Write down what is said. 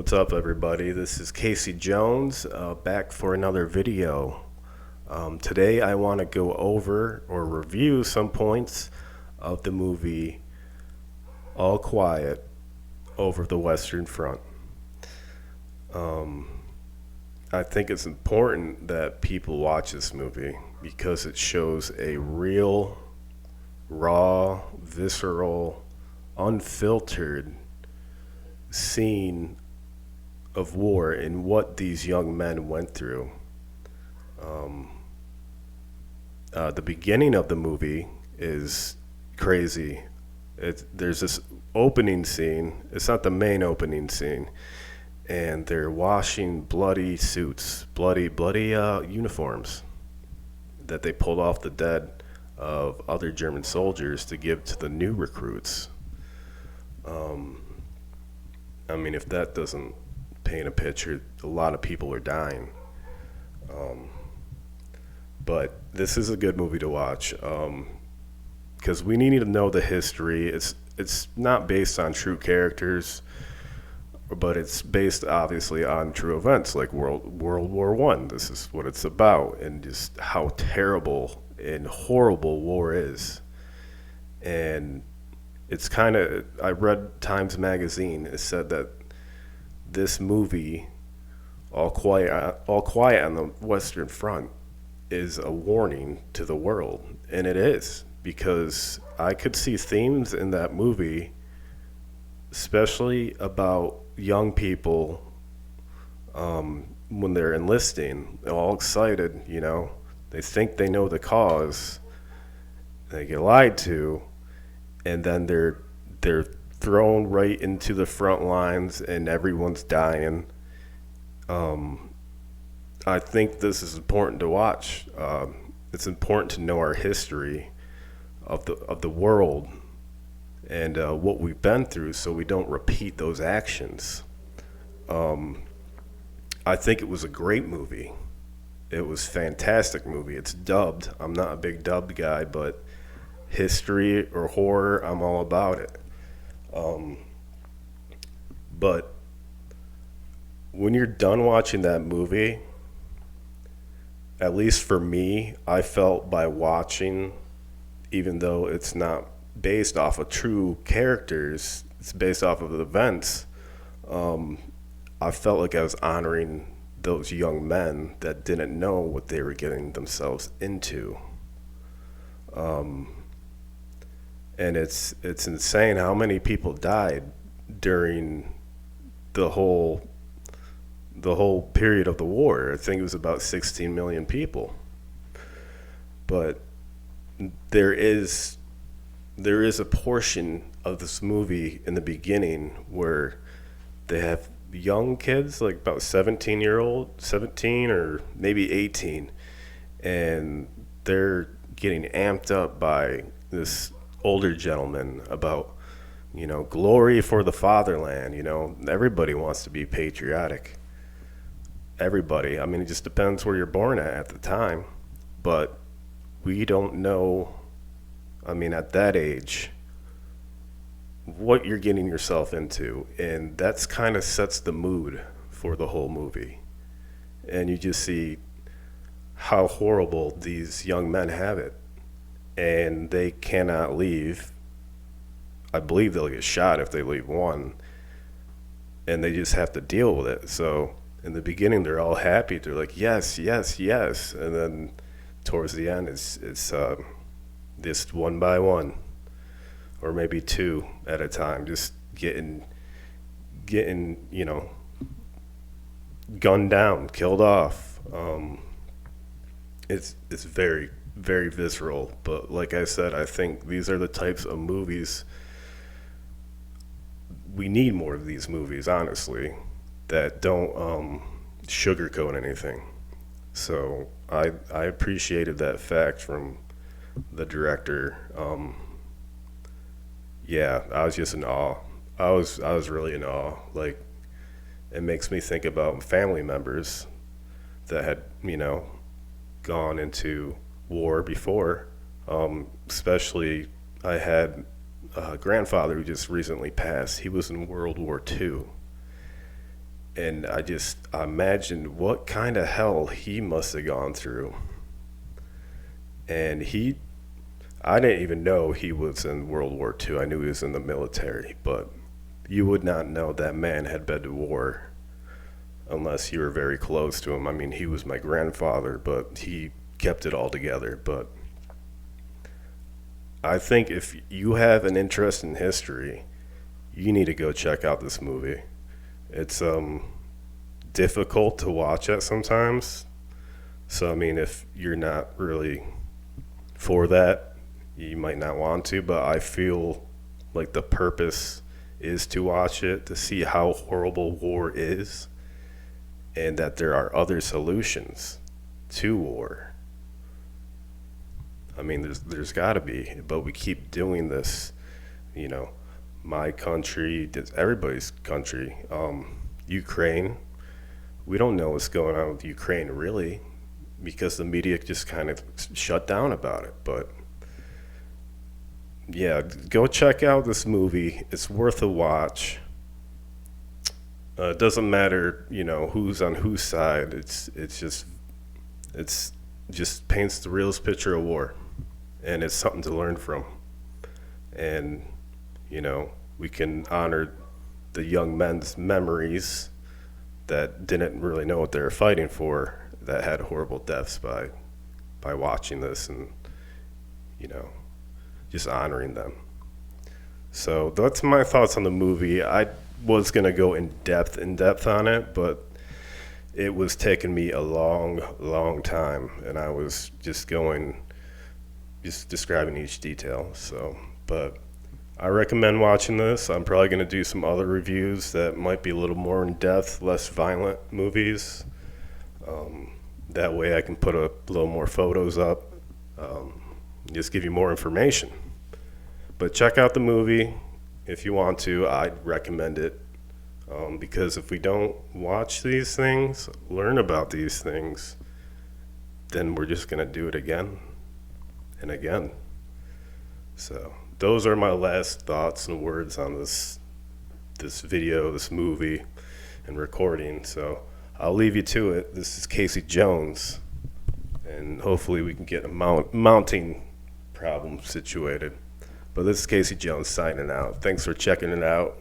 What's up, everybody? This is Casey Jones, back for another video. Today, I want to go over or review some points of the movie All Quiet over the Western Front. I think it's important that people watch this movie because it shows a real, raw, visceral, unfiltered scene of war and what these young men went through. The beginning of the movie is crazy. There's this opening scene. It's not the main opening scene, and they're washing bloody suits, bloody uniforms that they pulled off the dead of other German soldiers to give to the new recruits. I mean, if that doesn't paint a picture, a lot of people are dying. But this is a good movie to watch because we need to know the history. It's not based on true characters, but it's based obviously on true events like World War One. This is what it's about, and just how terrible and horrible war is. And it's kind of, I read Times Magazine. It said that this movie, All Quiet on the Western Front, is a warning to the world, and it is, because I could see themes in that movie, especially about young people when they're enlisting. They're all excited, they think they know the cause, they get lied to, and then they're thrown right into the front lines and everyone's dying. I think this is important to watch. It's important to know our history of the world and what we've been through, so we don't repeat those actions. I think it was a great movie. It was a fantastic movie. It's dubbed. I'm not a big dubbed guy, but history or horror, I'm all about it. But when you're done watching that movie, at least for me, I felt by watching, even though it's not based off of true characters, it's based off of events, I felt like I was honoring those young men that didn't know what they were getting themselves into. And it's insane how many people died during the whole period of the war. I think it was about 16 million people. But there is a portion of this movie in the beginning where they have young kids, like about 17 or maybe 18, and they're getting amped up by this older gentleman about, glory for the fatherland. Everybody wants to be patriotic. Everybody. I mean, it just depends where you're born at the time. But we don't know, I mean, at that age, what you're getting yourself into. And that's kind of sets the mood for the whole movie. And you just see how horrible these young men have it. And they cannot leave. I believe they'll get shot if they leave one. And they just have to deal with it. So in the beginning, they're all happy. They're like, yes, yes, yes. And then towards the end, it's just one by one, or maybe two at a time, just getting gunned down, killed off. It's very, very visceral. But like I said, I think these are the types of movies. We need more of these movies, honestly, that don't sugarcoat anything. So I appreciated that fact from the director. Yeah, I was just in awe. I was really in awe. Like, it makes me think about family members that had gone into war before. Especially, I had a grandfather who just recently passed. He was in World War II, And I imagined what kind of hell he must have gone through. And I didn't even know he was in World War II. I knew he was in the military, but you would not know that man had been to war unless you were very close to him. I mean, he was my grandfather, but he kept it all together. But I think if you have an interest in history, you need to go check out this movie. It's difficult to watch at sometimes. So I mean, if you're not really for that, you might not want to, but I feel like the purpose is to watch it to see how horrible war is and that there are other solutions to war. I mean, there's got to be, but we keep doing this, you know, my country, everybody's country, Ukraine. We don't know what's going on with Ukraine really because the media just kind of shut down about it. But yeah, go check out this movie. It's worth a watch. It doesn't matter, you know, who's on whose side. It's just paints the realest picture of war, and it's something to learn from. And you know, we can honor the young men's memories that didn't really know what they were fighting for, that had horrible deaths by watching this, and you know, just honoring them. So that's my thoughts on the movie. I was gonna go in depth on it, but it was taking me a long time, and I was just describing each detail. So, but I recommend watching this. I'm probably gonna do some other reviews that might be a little more in depth, less violent movies. That way I can put a little more photos up, just give you more information. But check out the movie if you want to. I'd recommend it because if we don't watch these things, learn about these things, then we're just going to do it again and again. So those are my last thoughts and words on this video, this movie, and recording. So I'll leave you to it. This is Casey Jones, and hopefully we can get a mounting problem situated. But this is Casey Jones signing out. Thanks for checking it out.